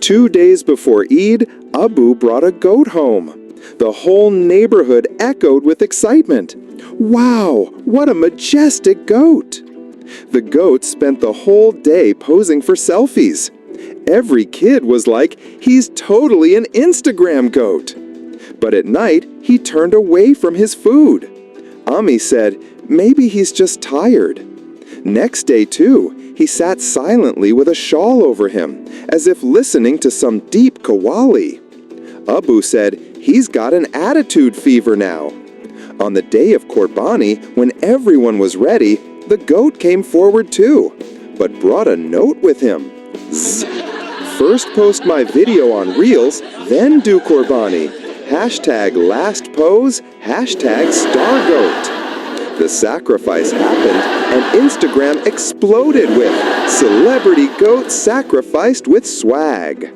2 days before Eid, Abu brought a goat home. The whole neighborhood echoed with excitement. Wow, what a majestic goat! The goat spent the whole day posing for selfies. Every kid was like, he's totally an Instagram goat. But at night, he turned away from his food. Ami said, maybe he's just tired. Next day too, he sat silently with a shawl over him, as if listening to some deep qawwali. Abu said, he's got an attitude fever now. On the day of Qurbani, when everyone was ready, the goat came forward too, but brought a note with him. Zzz. First post my video on Reels, then do Qurbani. Hashtag last pose, hashtag star goat. The sacrifice happened and Instagram exploded with celebrity goat sacrificed with swag.